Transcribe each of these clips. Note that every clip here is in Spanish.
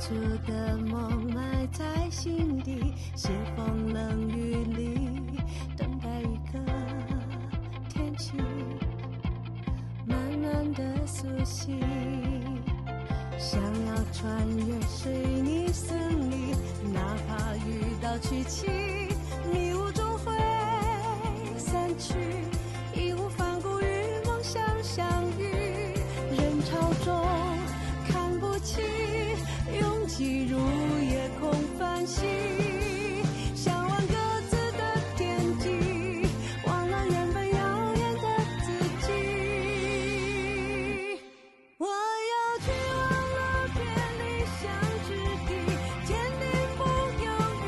处的梦埋在心底，斜风冷雨里，等待一个天气，慢慢的苏醒。想要穿越水泥森林，哪怕遇到曲奇，迷雾终会散去，义无反顾与梦想相遇。人潮中看不清，拥挤如夜空繁星，向往各自的天际，忘了原本遥远的自己。我要去忘了偏理想之地，坚定不犹豫，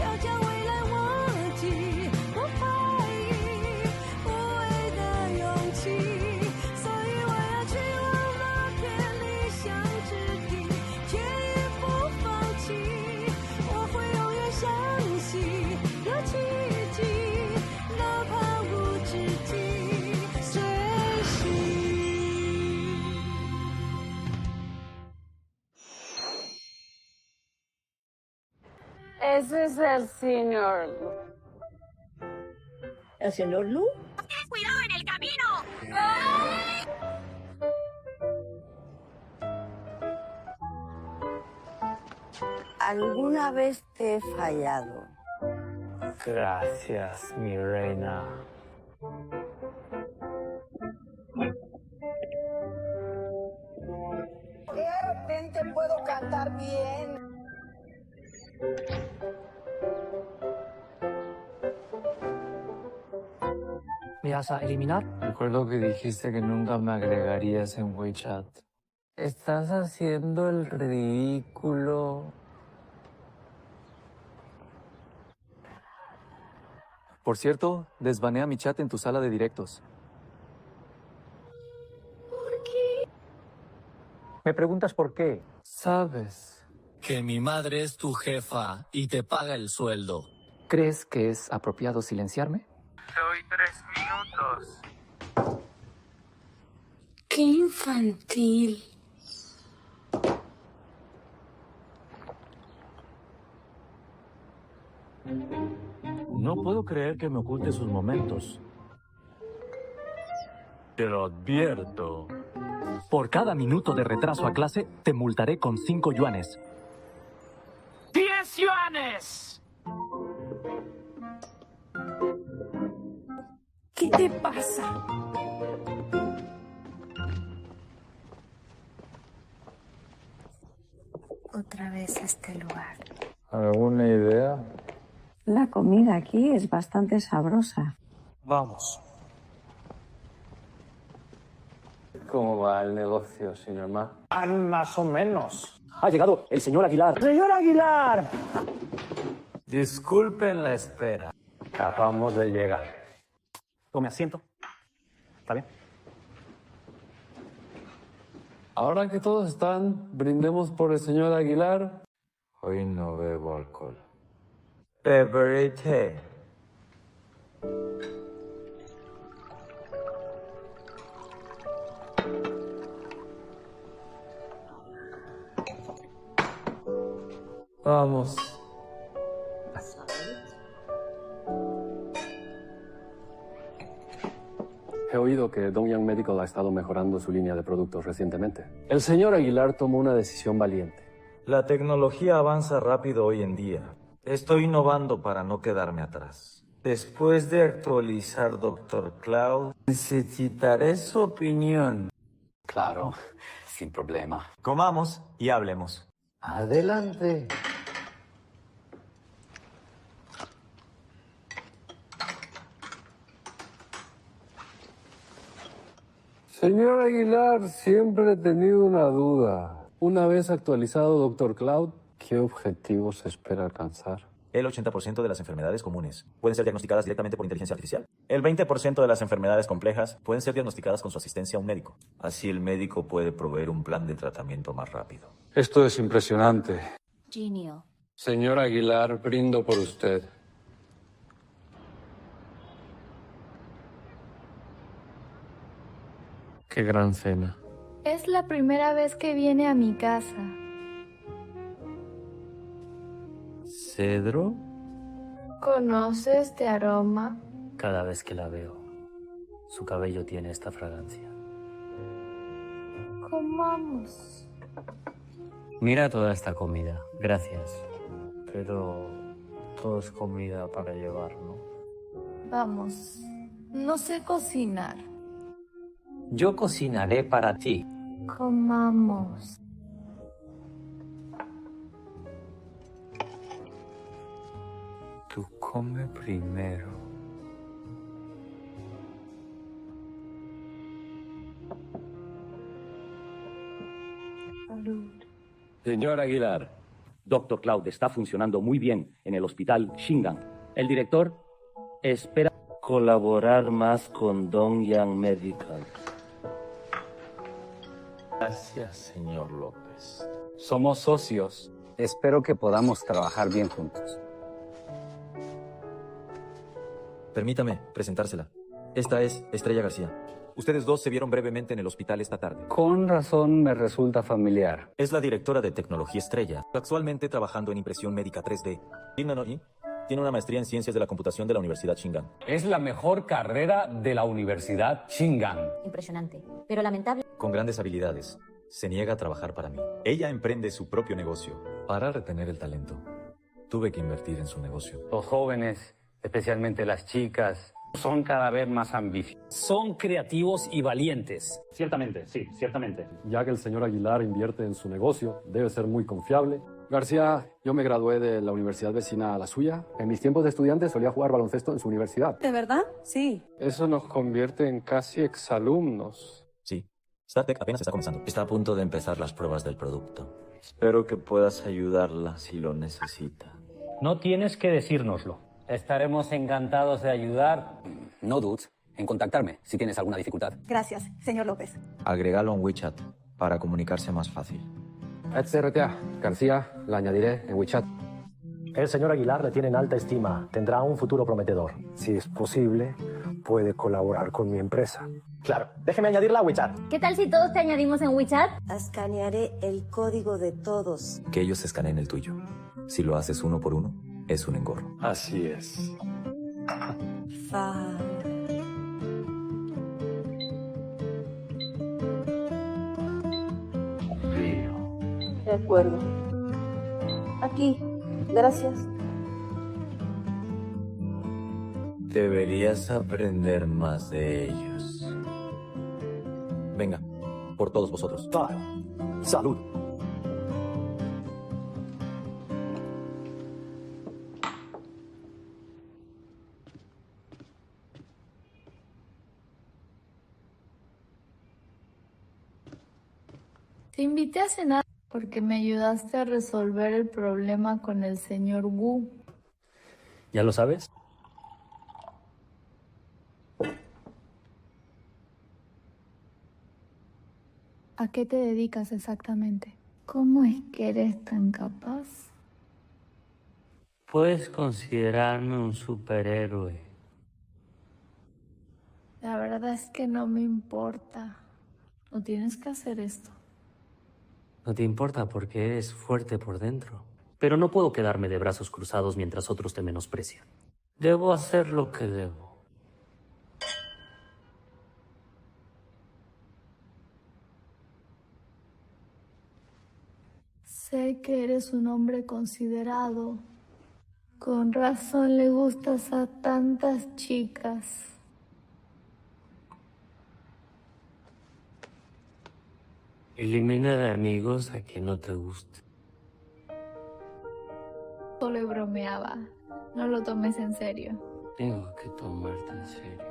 要将未来握紧，不怀疑无畏的勇气。所以我要去忘了偏理想之地，却也不放弃。我会永远相信有奇迹，哪怕无止境随行。Ese es el señor. ¿El señor Lu? ¡Cuidado en el camino! ¿Alguna vez te he fallado? Gracias, mi reina. De repente puedo cantar bien. ¿Me vas a eliminar? Recuerdo que dijiste que nunca me agregarías en WeChat. Estás haciendo el ridículo. Por cierto, desbanea mi chat en tu sala de directos. ¿Por qué? ¿Me preguntas por qué? Sabes. Que mi madre es tu jefa y te paga el sueldo. ¿Crees que es apropiado silenciarme? Te doy 3 minutos. Qué infantil. No puedo creer que me oculte sus momentos. Te lo advierto. Por cada minuto de retraso a clase, te multaré con 5 yuanes. ¡10 yuanes! ¿Qué te pasa? Otra vez este lugar. ¿Alguna idea? La comida aquí es bastante sabrosa. Vamos. ¿Cómo va el negocio, señor Ma? Más o menos. Ha llegado el señor Aguilar. ¡Señor Aguilar! Disculpen la espera. Acabamos de llegar. Tome asiento. ¿Está bien? Ahora que todos están, brindemos por el señor Aguilar. Hoy no bebo alcohol. Beberé. Vamos. He oído que Dongyang Medical ha estado mejorando su línea de productos recientemente. El señor Aguilar tomó una decisión valiente. La tecnología avanza rápido hoy en día. Estoy innovando para no quedarme atrás. Después de actualizar Dr. Cloud, necesitaré su opinión. Claro, sin problema. Comamos y hablemos. Adelante. Señor Aguilar, siempre he tenido una duda. Una vez actualizado Dr. Cloud, ¿qué objetivos espera alcanzar? El 80% de las enfermedades comunes pueden ser diagnosticadas directamente por inteligencia artificial. El 20% de las enfermedades complejas pueden ser diagnosticadas con su asistencia a un médico. Así el médico puede proveer un plan de tratamiento más rápido. Esto es impresionante. Genio. Señor Aguilar, brindo por usted. Qué gran cena. Es la primera vez que viene a mi casa. ¿Cedro? ¿Conoces este aroma? Cada vez que la veo, su cabello tiene esta fragancia. Comamos. Mira toda esta comida. Gracias. Pero todo es comida para llevar, ¿no? Vamos. No sé cocinar. Yo cocinaré para ti. Comamos. Tú come primero. Salud. Señor Aguilar, Dr. Cloud está funcionando muy bien en el hospital Shingan. El director espera Colaborar más con Dongyang Medical. Gracias, señor López. Somos socios. Espero que podamos trabajar bien juntos. Permítame presentársela. Esta es Estrella García. Ustedes dos se vieron brevemente en el hospital esta tarde. Con razón me resulta familiar. Es la directora de tecnología Estrella, actualmente trabajando en impresión médica 3D. Tiene una maestría en ciencias de la computación de la Universidad Shingan. Es la mejor carrera de la Universidad Shingan. Impresionante, pero lamentable. Con grandes habilidades. Se niega a trabajar para mí. Ella emprende su propio negocio. Para retener el talento, tuve que invertir en su negocio. Los jóvenes, especialmente las chicas, son cada vez más ambiciosos. Son creativos y valientes. Ciertamente, sí, ciertamente. Ya que el señor Aguilar invierte en su negocio, debe ser muy confiable. García, yo me gradué de la universidad vecina a la suya. En mis tiempos de estudiante solía jugar baloncesto en su universidad. ¿De verdad? Sí. eso nos convierte en casi exalumnos. Sí, StarTech apenas está comenzando. Está a punto de empezar las pruebas del producto. Espero que puedas ayudarla si lo necesita. No tienes que decírnoslo. Estaremos encantados de ayudar. No dudes en contactarme si tienes alguna dificultad. Gracias, señor López. Agrégalo en WeChat para comunicarse más fácil. HRTA, García, la añadiré en WeChat. El señor Aguilar le tiene en alta estima. Tendrá un futuro prometedor. Si es posible, puede colaborar con mi empresa. Claro. Déjeme añadirla a WeChat. ¿Qué tal si todos te añadimos en WeChat? Escanearé el código de todos. Que ellos escaneen el tuyo. Si lo haces uno por uno, es un engorro. Así es. De acuerdo. Aquí. Gracias. Deberías aprender más de ellos. Venga, por todos vosotros. Salud. Te invité a cenar porque me ayudaste a resolver el problema con el señor Wu. ¿Ya lo sabes? ¿A qué te dedicas exactamente? ¿Cómo es que eres tan capaz? Puedes considerarme un superhéroe. La verdad es que no me importa. No tienes que hacer esto. No te importa porque eres fuerte por dentro. Pero no puedo quedarme de brazos cruzados mientras otros te menosprecian. Debo hacer lo que debo. Sé que eres un hombre considerado. Con razón le gustas a tantas chicas. Elimina de amigos a quien no te guste. Solo bromeaba. No lo tomes en serio. Tengo que tomarte en serio.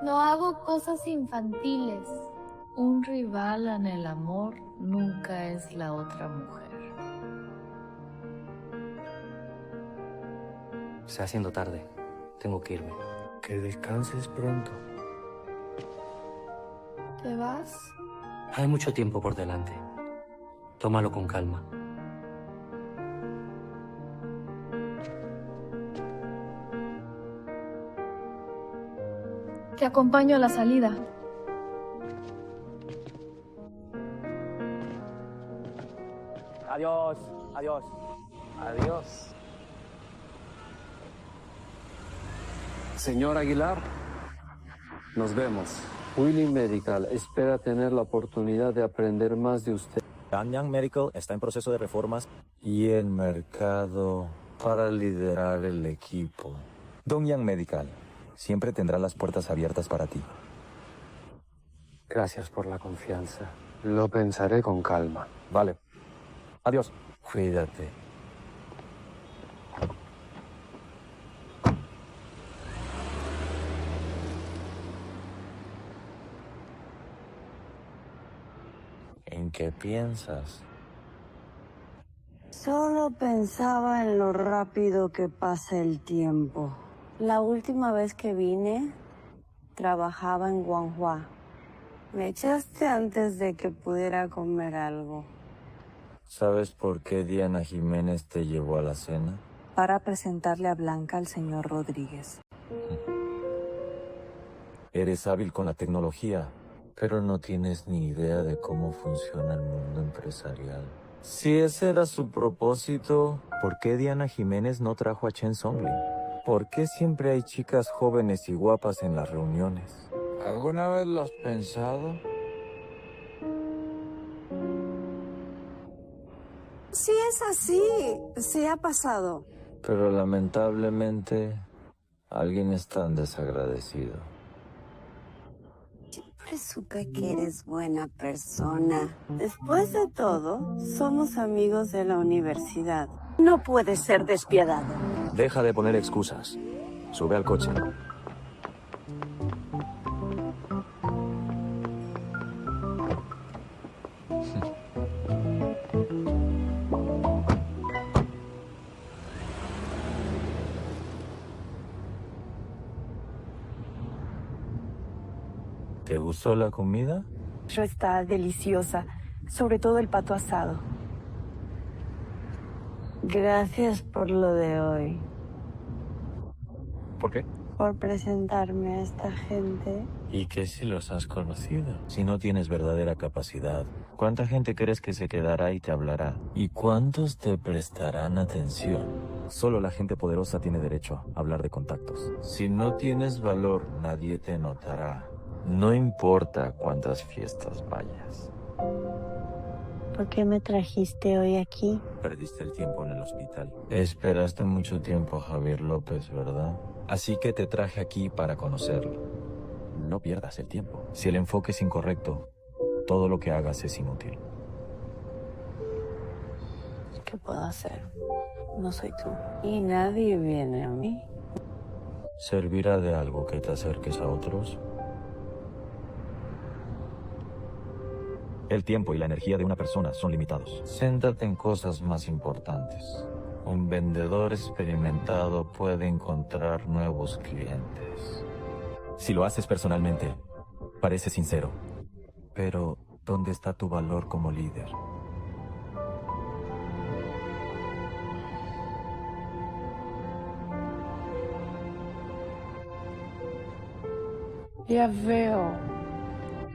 No hago cosas infantiles. Un rival en el amor nunca es la otra mujer. Se está haciendo tarde. Tengo que irme. Que descanses pronto. ¿Te vas? Hay mucho tiempo por delante. Tómalo con calma. Te acompaño a la salida. Adiós, adiós. Adiós. Señor Aguilar, nos vemos. Willy Medical espera tener la oportunidad de aprender más de usted. Danyang Medical está en proceso de reformas y el mercado para liderar el equipo. Dongyang Medical siempre tendrá las puertas abiertas para ti. Gracias por la confianza. Lo pensaré con calma. Vale. Adiós. Cuídate. ¿En qué piensas? Solo pensaba en lo rápido que pasa el tiempo. La última vez que vine, trabajaba en Guanghua. Me echaste antes de que pudiera comer algo. ¿Sabes por qué Diana Jiménez te llevó a la cena? Para presentarle a Blanca al señor Rodríguez. Eres hábil con la tecnología, pero no tienes ni idea de cómo funciona el mundo empresarial. Si ese era su propósito, ¿por qué Diana Jiménez no trajo a Chen Songlin? ¿Por qué siempre hay chicas jóvenes y guapas en las reuniones? ¿Alguna vez lo has pensado? Sí es así, sí ha pasado. Pero lamentablemente, alguien es tan desagradecido. Siempre supe que eres buena persona. Después de todo, somos amigos de la universidad. No puedes ser despiadado. Deja de poner excusas. Sube al coche. ¿Te gustó la comida? Está deliciosa, sobre todo el pato asado. Gracias por lo de hoy. ¿Por qué? Por presentarme a esta gente. ¿Y qué si los has conocido? Si no tienes verdadera capacidad, ¿cuánta gente crees que se quedará y te hablará? ¿Y cuántos te prestarán atención? Solo la gente poderosa tiene derecho a hablar de contactos. Si no tienes valor, nadie te notará. No importa cuántas fiestas vayas. ¿Por qué me trajiste hoy aquí? Perdiste el tiempo en el hospital. Esperaste mucho tiempo a Javier López, ¿verdad? Así que te traje aquí para conocerlo. No pierdas el tiempo. Si el enfoque es incorrecto, todo lo que hagas es inútil. ¿Qué puedo hacer? No soy tú. Y nadie viene a mí. ¿Servirá de algo que te acerques a otros? El tiempo y la energía de una persona son limitados. Céntrate en cosas más importantes. Un vendedor experimentado puede encontrar nuevos clientes. Si lo haces personalmente, parece sincero. Pero, ¿dónde está tu valor como líder? Ya veo.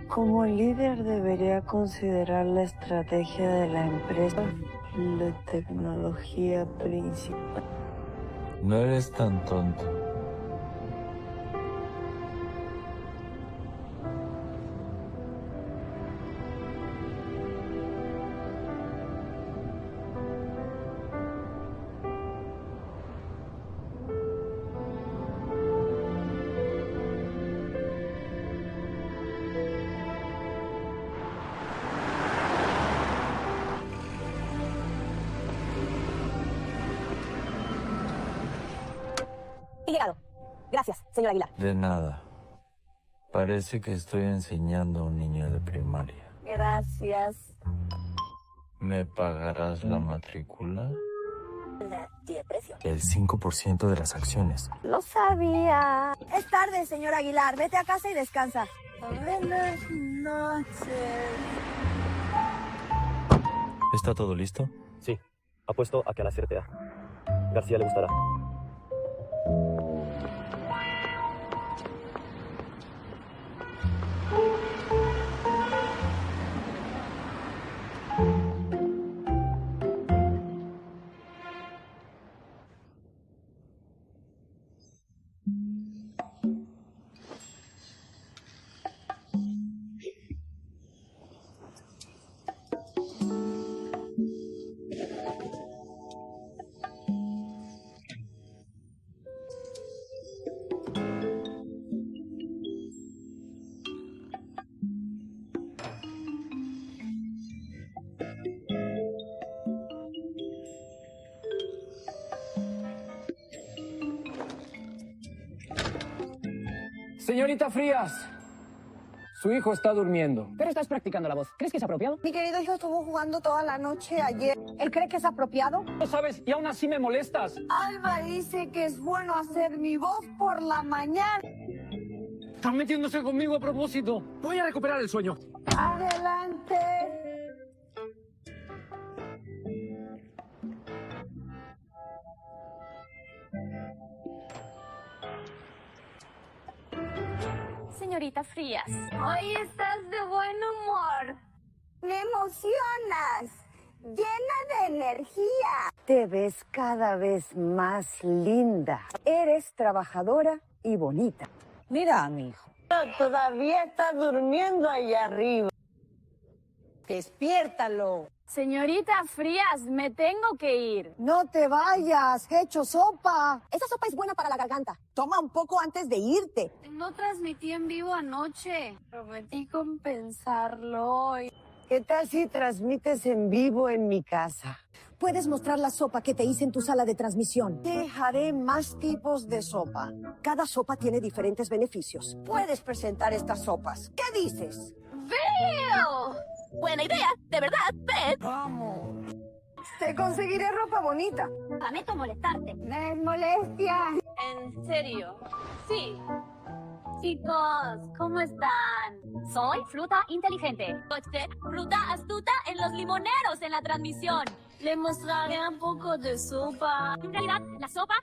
Como líder debería considerar la estrategia de la empresa, la tecnología principal. No eres tan tonto. He llegado. Gracias, señor Aguilar. De nada. Parece que estoy enseñando a un niño de primaria. Gracias. ¿Me pagarás la matrícula? Tiene precio. El 5% de las acciones. Lo sabía. Es tarde, señor Aguilar. Vete a casa y descansa. Buenas noches. ¿Está todo listo? Sí, apuesto a que a la CRTA. García le gustará. Señorita Frías, su hijo está durmiendo. Pero estás practicando la voz. ¿Crees que es apropiado? Mi querido hijo estuvo jugando toda la noche ayer. ¿Él cree que es apropiado? No sabes, y aún así me molestas. Alba dice que es bueno hacer mi voz por la mañana. Están metiéndose conmigo a propósito. Voy a recuperar el sueño. Adelante. Señorita Frías. Hoy estás de buen humor. Me emocionas. Llena de energía. Te ves cada vez más linda. Eres trabajadora y bonita. Mira a mi hijo. Todavía está durmiendo ahí arriba. Despiértalo. Señorita Frías, me tengo que ir. No te vayas, he hecho sopa. Esa sopa es buena para la garganta. Toma un poco antes de irte. No transmití en vivo anoche. Prometí compensarlo hoy. ¿Qué tal si transmites en vivo en mi casa? Puedes mostrar la sopa que te hice en tu sala de transmisión. Te haré más tipos de sopa. Cada sopa tiene diferentes beneficios. Puedes presentar estas sopas. ¿Qué dices? ¡Veo! Buena idea, de verdad, ven. Vamos. Te conseguiré ropa bonita. Lamento molestarte. No es molestia. ¿En serio? Sí. Chicos, ¿cómo están? Soy Fruta Inteligente. Coche, fruta astuta en los limoneros en la transmisión. Le mostraré un poco de sopa. En realidad, la sopa...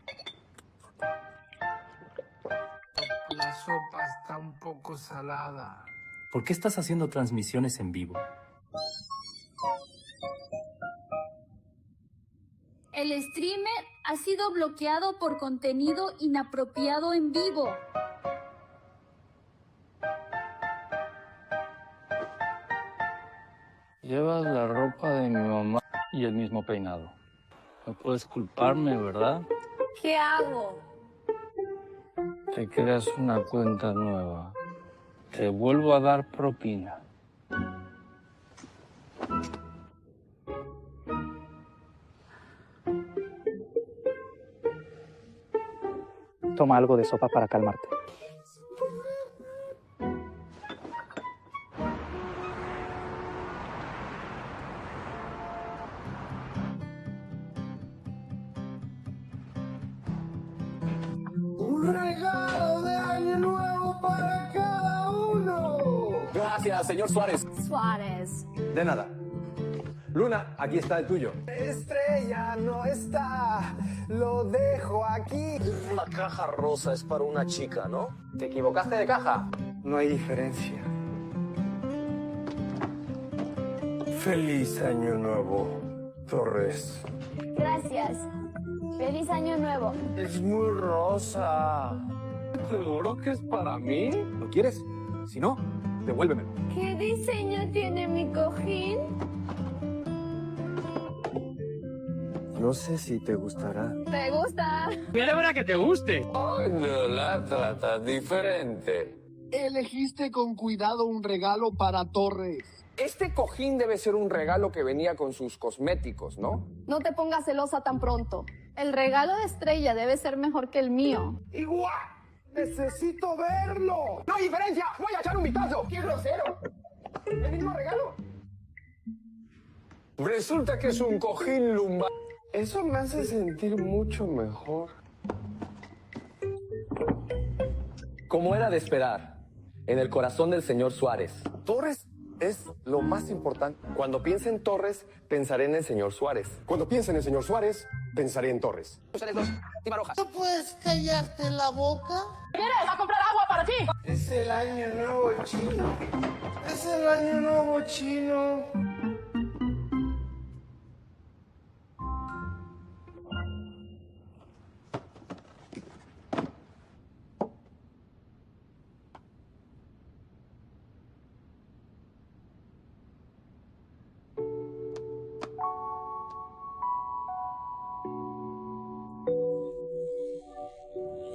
La sopa está un poco salada. ¿Por qué estás haciendo transmisiones en vivo? El streamer ha sido bloqueado por contenido inapropiado en vivo. Llevas la ropa de mi mamá y el mismo peinado. No puedes culparme, ¿verdad? ¿Qué hago? Te creas una cuenta nueva. Te vuelvo a dar propina. Toma algo de sopa para calmarte. Un regalo de año nuevo para cada uno. Gracias, señor Suárez. Suárez. De nada. Luna, aquí está el tuyo. Estrella no está. Lo dejo aquí. La caja rosa es para una chica, ¿no? ¿Te equivocaste de caja? No hay diferencia. Feliz Año Nuevo, Torres. Gracias. Feliz año nuevo. Es muy rosa. ¿Seguro que es para mí? ¿Lo quieres? Si no, devuélvemelo. ¿Qué diseño tiene mi cojín? No sé si te gustará. ¿Te gusta? ¡Celebra que te guste! Ay, no la tratas diferente. Elegiste con cuidado un regalo para Torres. Este cojín debe ser un regalo que venía con sus cosméticos, ¿no? No te pongas celosa tan pronto. El regalo de Estrella debe ser mejor que el mío. ¡Igual! ¡Necesito verlo! ¡No hay diferencia! ¡Voy a echar un vistazo! ¡Qué grosero! ¿El mismo regalo? Resulta que es un cojín lumbar. Eso me hace sentir mucho mejor. Como era de esperar, en el corazón del señor Suárez. Torres es lo más importante. Cuando piense en Torres, pensaré en el señor Suárez. Cuando piense en el señor Suárez, pensaré en Torres. ¿No puedes callarte la boca? ¿Quieres? ¡Va a comprar agua para ti! Es el Año Nuevo Chino. Es el Año Nuevo Chino.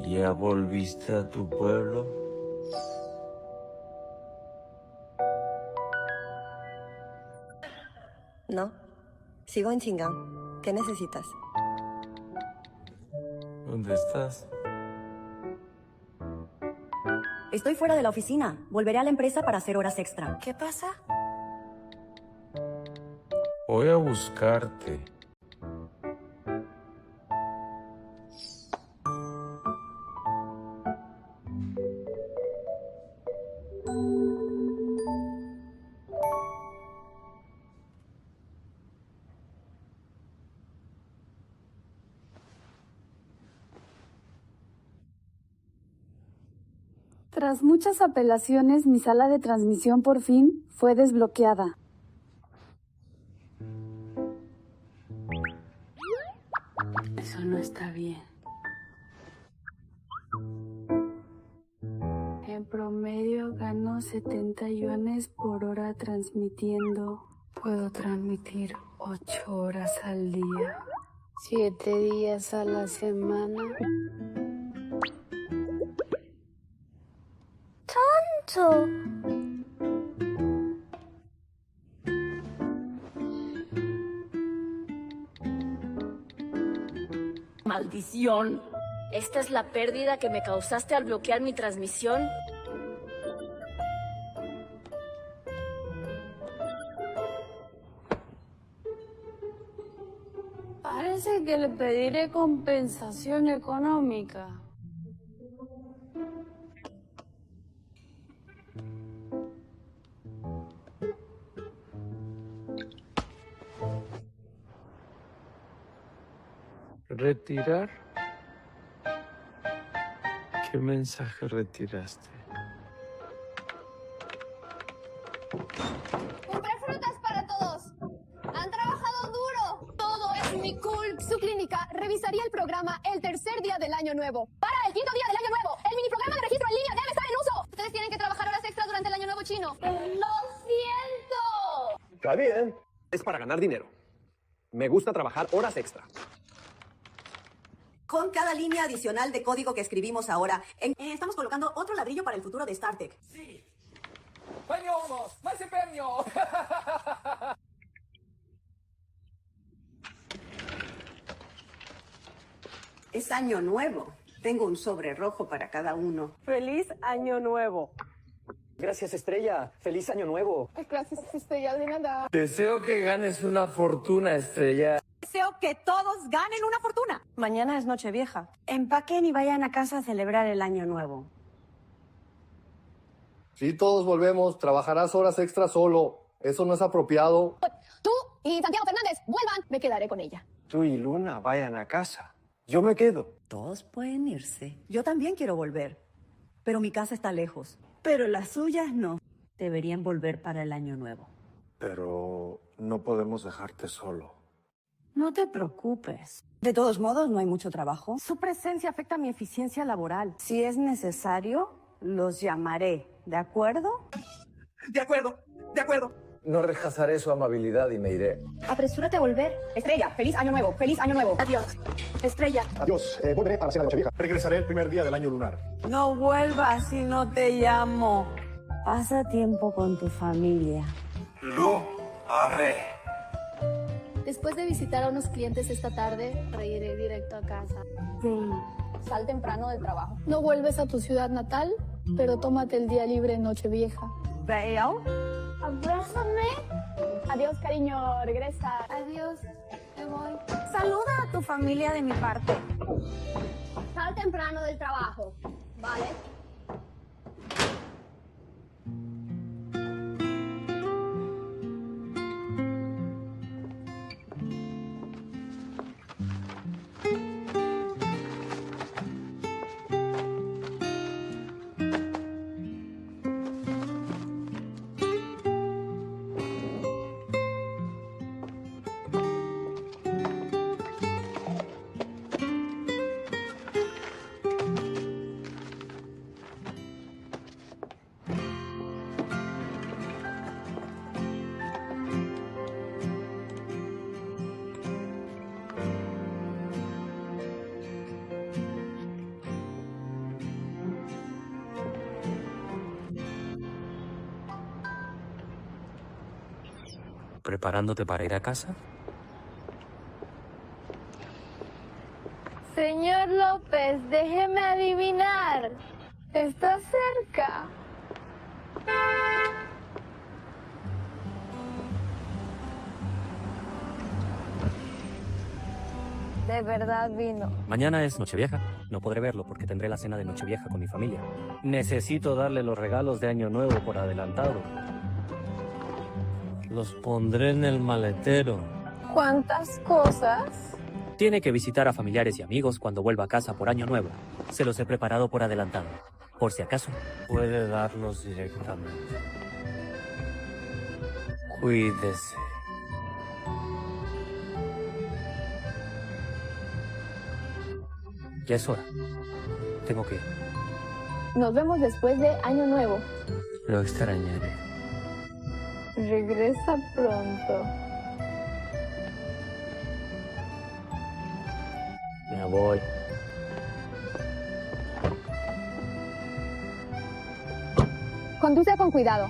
¿Ya volviste a tu pueblo? No, sigo en Xingang. ¿Qué necesitas? ¿Dónde estás? Estoy fuera de la oficina. Volveré a la empresa para hacer horas extra. ¿Qué pasa? Voy a buscarte. Tras muchas apelaciones, mi sala de transmisión por fin fue desbloqueada. Eso no está bien. En promedio gano 70 yuanes por hora transmitiendo. Puedo transmitir 8 horas al día, 7 días a la semana. ¡Tonto! ¡Maldición! ¿Esta es la pérdida que me causaste al bloquear mi transmisión? Parece que le pediré compensación económica. ¿Retirar? ¿Qué mensaje retiraste? ¡Compré frutas para todos! ¡Han trabajado duro! Todo es muy cool. Su clínica revisaría el programa el tercer día del año nuevo. ¡Para el quinto día del año nuevo! ¡El mini programa de registro en línea debe estar en uso! Ustedes tienen que trabajar horas extras durante el año nuevo chino. ¡Lo siento! Está bien. Es para ganar dinero. Me gusta trabajar horas extra. Con cada línea adicional de código que escribimos ahora, estamos colocando otro ladrillo para el futuro de StarTech. Sí. ¡Premios! ¡Más premio! Es año nuevo. Tengo un sobre rojo para cada uno. ¡Feliz Año Nuevo! Gracias, Estrella. ¡Feliz Año Nuevo! Gracias, Estrella, de nada. Deseo que ganes una fortuna, Estrella. Deseo que todos ganen una fortuna. Mañana es Nochevieja. Empaquen y vayan a casa a celebrar el Año Nuevo. Si todos volvemos, trabajarás horas extra solo. Eso no es apropiado. Tú y Santiago Fernández, vuelvan. Me quedaré con ella. Tú y Luna vayan a casa. Yo me quedo. Todos pueden irse. Yo también quiero volver. Pero mi casa está lejos. Pero las suyas no. Deberían volver para el Año Nuevo. Pero no podemos dejarte solo. No te preocupes. De todos modos, no hay mucho trabajo. Su presencia afecta mi eficiencia laboral. Si es necesario, los llamaré. ¿De acuerdo? De acuerdo, de acuerdo. No rechazaré su amabilidad y me iré. Apresúrate a volver. Estrella, feliz año nuevo, feliz año nuevo. Adiós. Estrella. Adiós. Volveré para la cena de Nochevieja. Regresaré el primer día del año lunar. No vuelvas si no te llamo. Pasa tiempo con tu familia. Lo haré. Después de visitar a unos clientes esta tarde, iré directo a casa. Sí. Sal temprano del trabajo. No vuelves a tu ciudad natal, pero tómate el día libre en Nochevieja. Veo. Abrázame. Adiós, cariño. Regresa. Adiós. Me voy. Saluda a tu familia de mi parte. Sal temprano del trabajo. ¿Vale? ¿Preparándote para ir a casa? Señor López, déjeme adivinar. Está cerca. De verdad vino. Mañana es Nochevieja. No podré verlo porque tendré la cena de Nochevieja con mi familia. Necesito darle los regalos de Año Nuevo por adelantado. Los pondré en el maletero. ¿Cuántas cosas? Tiene que visitar a familiares y amigos cuando vuelva a casa por Año Nuevo. Se los he preparado por adelantado. Por si acaso. Puede darlos directamente. Cuídese. Ya es hora. Tengo que ir. Nos vemos después de Año Nuevo. Lo extrañaré. Regresa pronto. Me voy. Conduce con cuidado.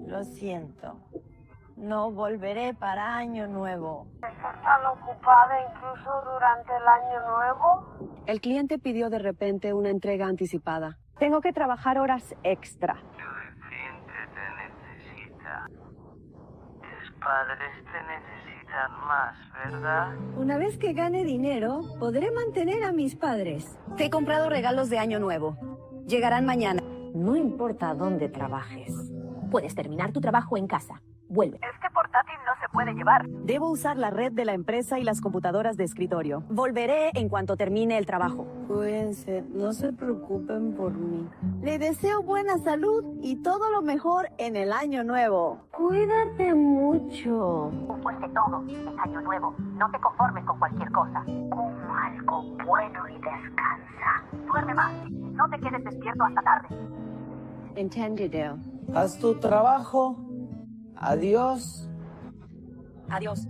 Lo siento. No volveré para Año Nuevo. ¿Estás tan ocupada incluso durante el Año Nuevo? El cliente pidió de repente una entrega anticipada. Tengo que trabajar horas extra. Tu cliente te necesita. Tus padres te necesitan más, ¿verdad? Una vez que gane dinero, podré mantener a mis padres. Te he comprado regalos de Año Nuevo. Llegarán mañana. No importa dónde trabajes. Puedes terminar tu trabajo en casa. Vuelve. Este portátil no se puede llevar. Debo usar la red de la empresa y las computadoras de escritorio. Volveré en cuanto termine el trabajo. Cuídense, no se preocupen por mí. Le deseo buena salud y todo lo mejor en el Año Nuevo. Cuídate mucho. Después de todo, es Año Nuevo. No te conformes con cualquier cosa. Come algo bueno y descansa. Duerme más. No te quedes despierto hasta tarde. Entendido. Haz tu trabajo. Adiós. Adiós.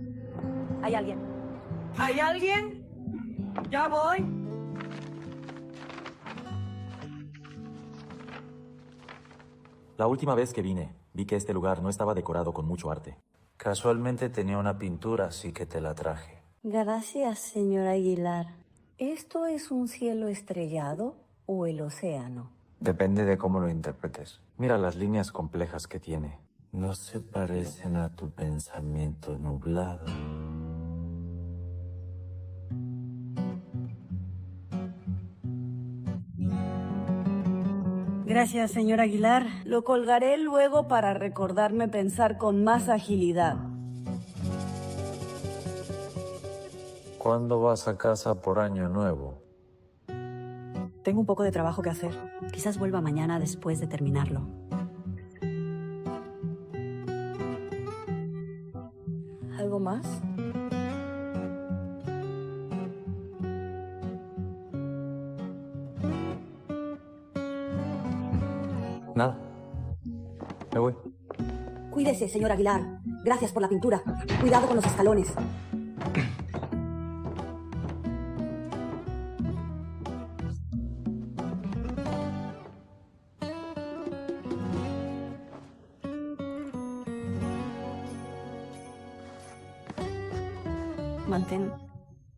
¿Hay alguien? ¿Hay alguien? Ya voy. La última vez que vine, vi que este lugar no estaba decorado con mucho arte. Casualmente tenía una pintura, así que te la traje. Gracias, señor Aguilar. ¿Esto es un cielo estrellado o el océano? Depende de cómo lo interpretes. Mira las líneas complejas que tiene. No se parecen a tu pensamiento nublado. Gracias, señor Aguilar. Lo colgaré luego para recordarme pensar con más agilidad. ¿Cuándo vas a casa por Año Nuevo? Tengo un poco de trabajo que hacer. Quizás vuelva mañana después de terminarlo. ¿Algo más? Nada. Me voy. Cuídese, señor Aguilar. Gracias por la pintura. Cuidado con los escalones. Mantén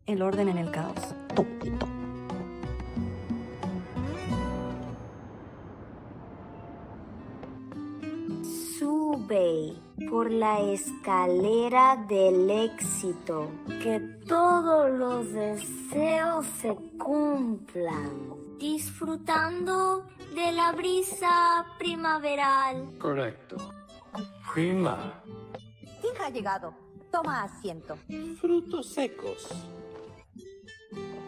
el orden en el caos. Sube por la escalera del éxito. Que todos los deseos se cumplan. Disfrutando de la brisa primaveral. Correcto. Prima. Hija ha llegado. Toma asiento. Frutos secos.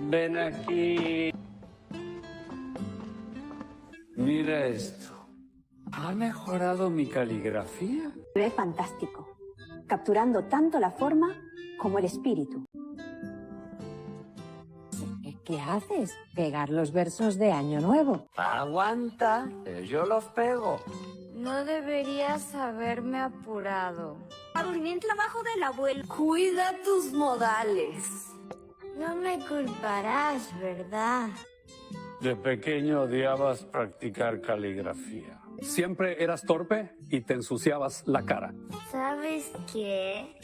Ven aquí. Mira esto. ¿Ha mejorado mi caligrafía? Es fantástico. Capturando tanto la forma como el espíritu. ¿Qué haces? Pegar los versos de Año Nuevo. Aguanta, yo los pego. No deberías haberme apurado. Arruiné el trabajo del abuelo. Cuida tus modales. No me culparás, ¿verdad? De pequeño odiabas practicar caligrafía. Siempre eras torpe y te ensuciabas la cara. ¿Sabes qué?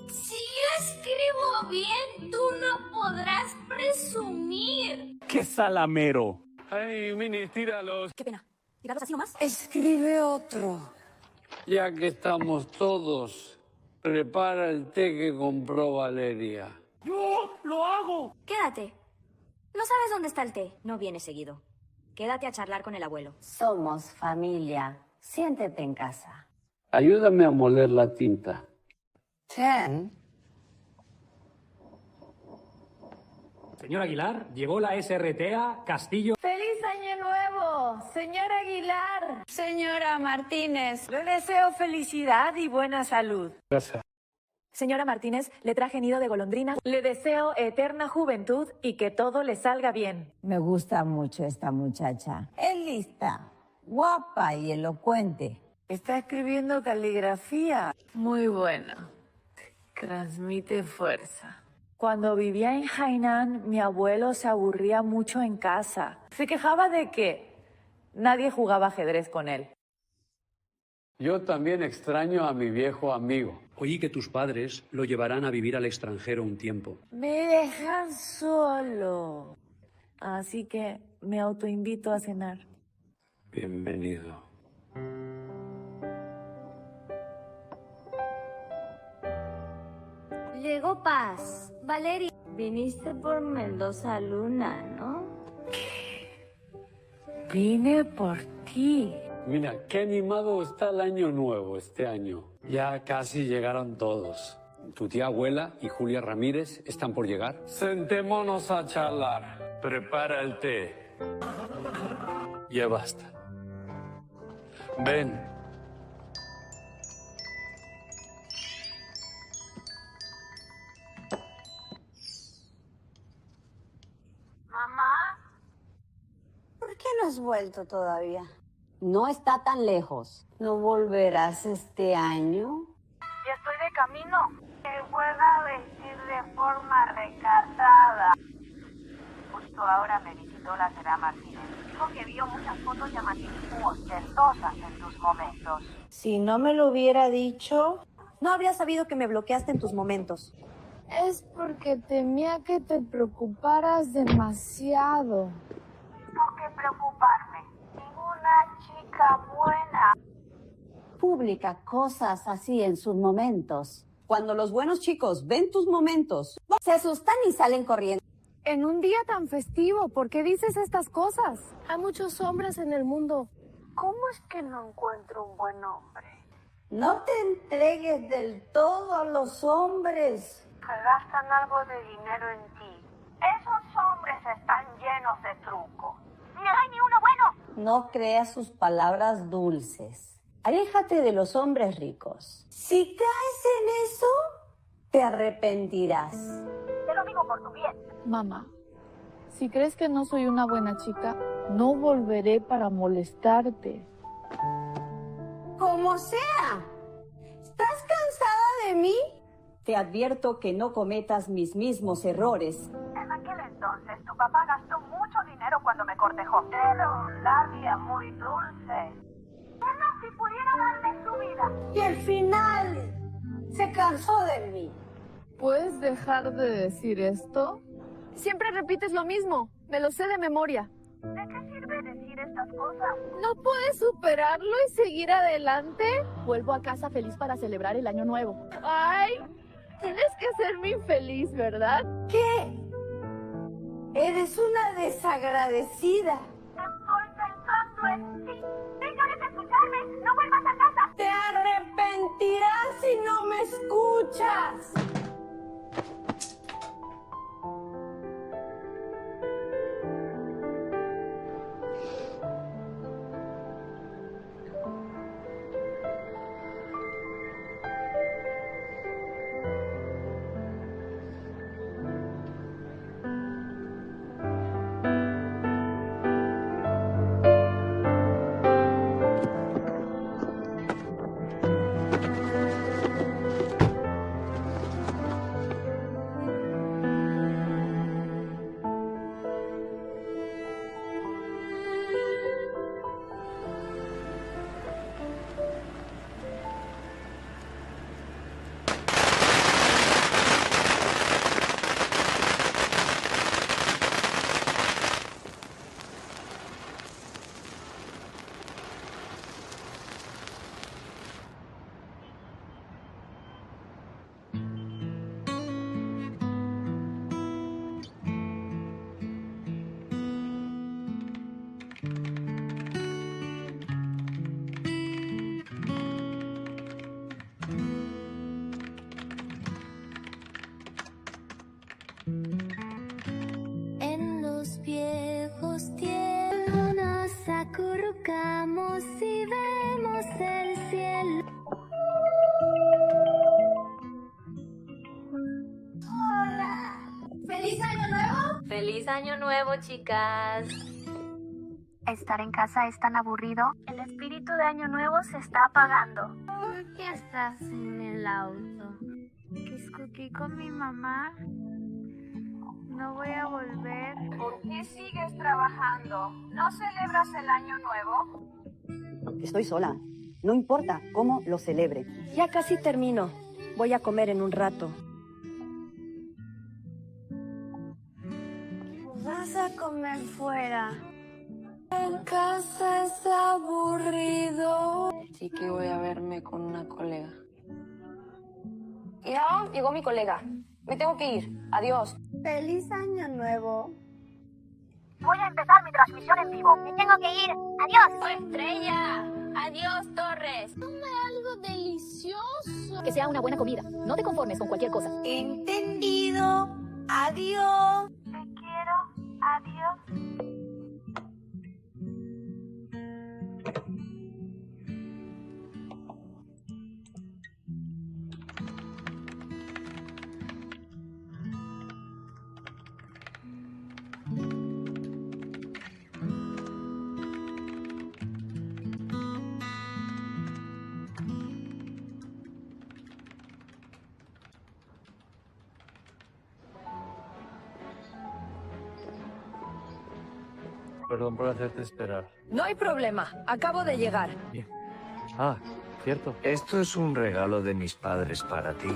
Si yo escribo bien, tú no podrás presumir. ¡Qué salamero! Ay, Mini, tíralos. Qué pena. ¿Tirarlos así nomás? Escribe otro. Ya que estamos todos, prepara el té que compró Valeria. ¡Yo lo hago! Quédate. No sabes dónde está el té. No viene seguido. Quédate a charlar con el abuelo. Somos familia. Siéntete en casa. Ayúdame a moler la tinta. Ten. Señor Aguilar, llegó la SRT a Castillo. ¡Feliz Año Nuevo! Señor Aguilar. Señora Martínez, le deseo felicidad y buena salud. Gracias. Señora Martínez, le traje nido de golondrina. Le deseo eterna juventud y que todo le salga bien. Me gusta mucho esta muchacha. Es lista, guapa y elocuente. Está escribiendo caligrafía. Muy buena. Transmite fuerza. Cuando vivía en Hainan, mi abuelo se aburría mucho en casa. Se quejaba de que nadie jugaba ajedrez con él. Yo también extraño a mi viejo amigo. Oí que tus padres lo llevarán a vivir al extranjero un tiempo. Me dejan solo. Así que me autoinvito a cenar. Bienvenido. Llegó Paz. Valeria. Viniste por Mendoza Luna, ¿no? Vine por ti. Mira, qué animado está el año nuevo este año. Ya casi llegaron todos. Tu tía abuela y Julia Ramírez están por llegar. Sentémonos a charlar. Prepara el té. Ya basta. Ven. Mamá, ¿Por qué no has vuelto todavía? No está tan lejos. ¿No volverás este año? ya estoy de camino. Que pueda vestir de forma recatada. Justo ahora me visitó la señora Martínez. Dijo que vio muchas fotos llamativas u ostentosas en tus momentos. Si no me lo hubiera dicho, no habría sabido que me bloqueaste en tus momentos. Es porque temía que te preocuparas demasiado. ¿Por qué preocuparme? Ninguna chica buena Publica cosas así en sus momentos. Cuando los buenos chicos ven tus momentos, se asustan y salen corriendo. En un día tan festivo, ¿por qué dices estas cosas? Hay muchos hombres en el mundo. ¿Cómo es que no encuentro un buen hombre? No te entregues del todo a los hombres. Que gastan algo de dinero en ti. Esos hombres están llenos de trucos. ¡No hay ni uno bueno! No creas sus palabras dulces. Aléjate de los hombres ricos. Si caes en eso, te arrepentirás. Te lo digo por tu bien. Mamá, si crees que no soy una buena chica, no volveré para molestarte. Como sea. ¿Estás cansada de mí? Te advierto que no cometas mis mismos errores. En aquel entonces tu papá gastó mucho dinero cuando me cortejó. Era un labia muy dulce. Bueno, si pudiera darme su vida. Y al final se cansó de mí. ¿Puedes dejar de decir esto? Siempre repites lo mismo. Me lo sé de memoria. ¿De qué sirve decir estas cosas? ¿No puedes superarlo y seguir adelante? Vuelvo a casa feliz para celebrar el año nuevo. Ay, tienes que hacerme infeliz, ¿verdad? ¿Qué? Eres una desagradecida. Estoy pensando en ti. Si quieres escucharme, no vuelvas a casa. Te arrepentirás si no me escuchas. acercamos y vemos el cielo. Hola. ¿Feliz año nuevo? ¡Feliz año nuevo, chicas! Estar en casa es tan aburrido. El espíritu de Año Nuevo se está apagando. ¿Por qué estás en el auto? Discutí con mi mamá. No voy a volver. ¿Por qué sigues trabajando? ¿No celebras el Año Nuevo? Estoy sola. No importa cómo lo celebre. Ya casi termino. Voy a comer en un rato. Vas a comer fuera. En casa es aburrido. Así que voy a verme con una colega. Ya llegó mi colega. Me tengo que ir. Adiós. ¡Feliz año nuevo! Voy a empezar mi transmisión en vivo. Me tengo que ir. Adiós. ¡Estrella! ¡Adiós, Torres! Come algo delicioso. Que sea una buena comida. No te conformes con cualquier cosa. Entendido. Adiós. Te quiero. Adiós. Perdón por hacerte esperar. No hay problema. Acabo de llegar. Bien. Ah, cierto. Esto es un regalo de mis padres para ti.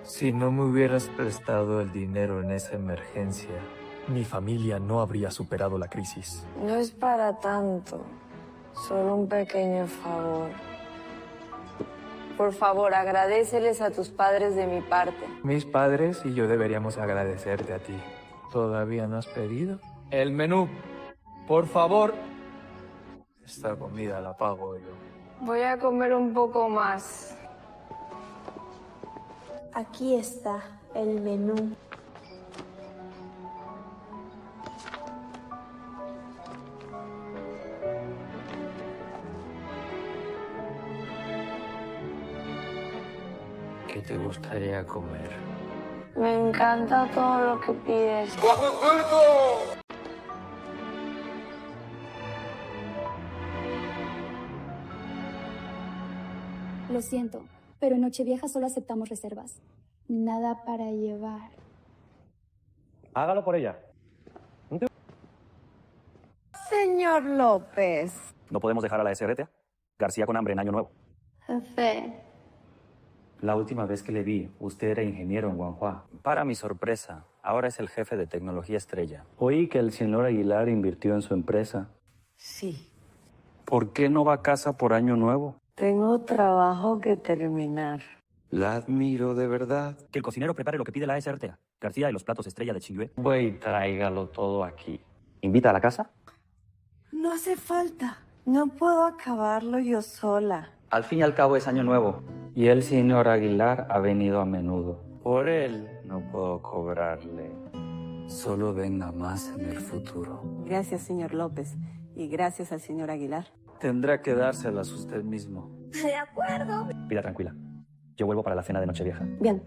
Si no me hubieras prestado el dinero en esa emergencia, Mi familia no habría superado la crisis. No es para tanto. Solo un pequeño favor. Por favor, agradéceles a tus padres de mi parte. mis padres y yo deberíamos agradecerte a ti. ¿Todavía no has pedido? El menú, por favor. Esta comida la pago yo. Voy a comer un poco más. Aquí está el menú. ¿Qué te gustaría comer? Me encanta todo lo que pides. Lo siento, pero en Nochevieja solo aceptamos reservas. Nada para llevar. Hágalo por ella. Señor López. ¿No podemos dejar a la SRT? García con hambre en Año Nuevo. Jefe. La última vez que le vi, usted era ingeniero en Guanhua. Para mi sorpresa, ahora es el jefe de tecnología estrella. Oí que el señor Aguilar invirtió en su empresa. Sí. ¿Por qué no va a casa por Año Nuevo? Tengo trabajo que terminar. La admiro de verdad. Que el cocinero prepare lo que pide la SRT. García y los platos estrella de Chingüe. Güey, tráigalo todo aquí. ¿Invita a la casa? No hace falta. No puedo acabarlo yo sola. Al fin y al cabo es Año Nuevo. Y el señor Aguilar ha venido a menudo. Por él no puedo cobrarle. Solo venga más en el futuro. Gracias, señor López. Y gracias al señor Aguilar. Tendrá que dárselas usted mismo. De acuerdo. Vida tranquila. Yo vuelvo para la cena de Nochevieja. Bien.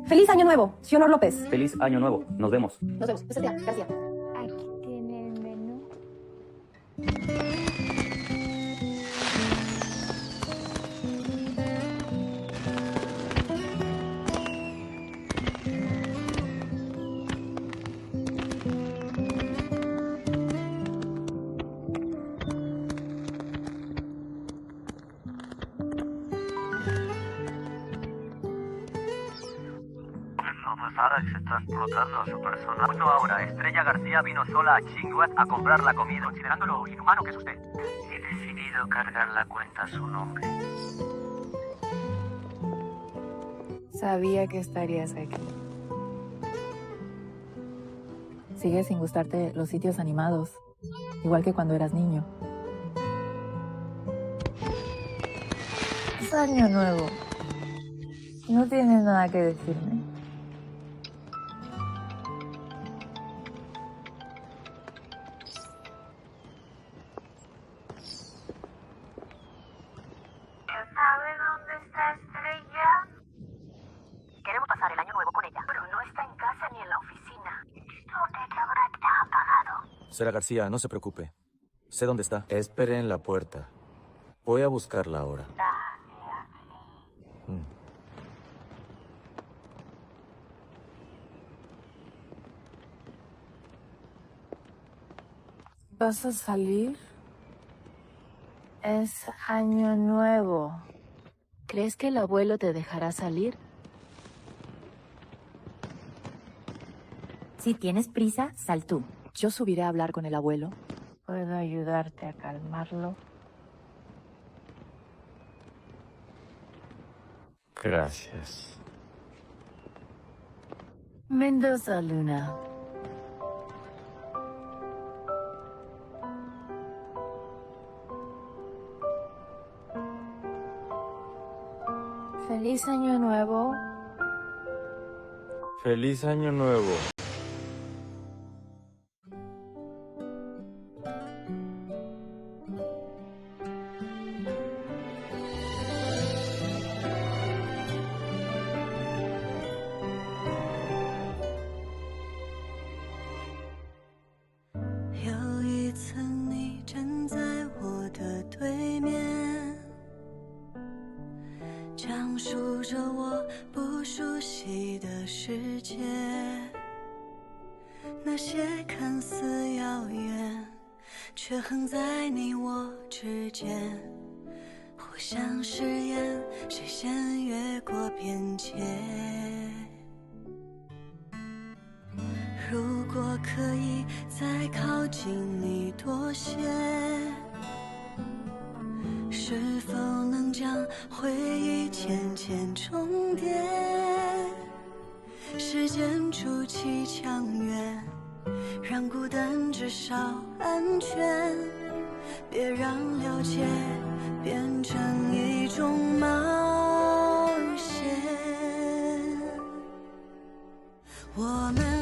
¡Feliz Año Nuevo, señor López! Feliz Año Nuevo. Nos vemos. Nos vemos. Gracias. Aquí tiene el menú. Pues Alex está explotando a su persona. Justo ahora, Estrella García vino sola a Chinguat a comprar la comida, considerando lo inhumano que es usted. He decidido cargar la cuenta a su nombre. Sabía que estarías aquí. Sigue sin gustarte los sitios animados, igual que cuando eras niño. Es año nuevo. No tienes nada que decirme. Señora García, no se preocupe. Sé dónde está. Espere en la puerta. Voy a buscarla ahora. ¿Vas a salir? Es año nuevo. ¿Crees que el abuelo te dejará salir? Si tienes prisa, sal tú. Yo subiré a hablar con el abuelo. ¿Puedo ayudarte a calmarlo? Gracias. Mendoza Luna. Feliz año nuevo. Feliz año nuevo.有一次你站在我的对面，讲述着我不熟悉的世界，那些看似遥远，却横在你我之间，互相试验谁先越过边界。如果可以再靠近你多些，是否能将回忆渐渐重叠？时间筑起墙垣，让孤单至少安全，别让了解变成一种冒险。我们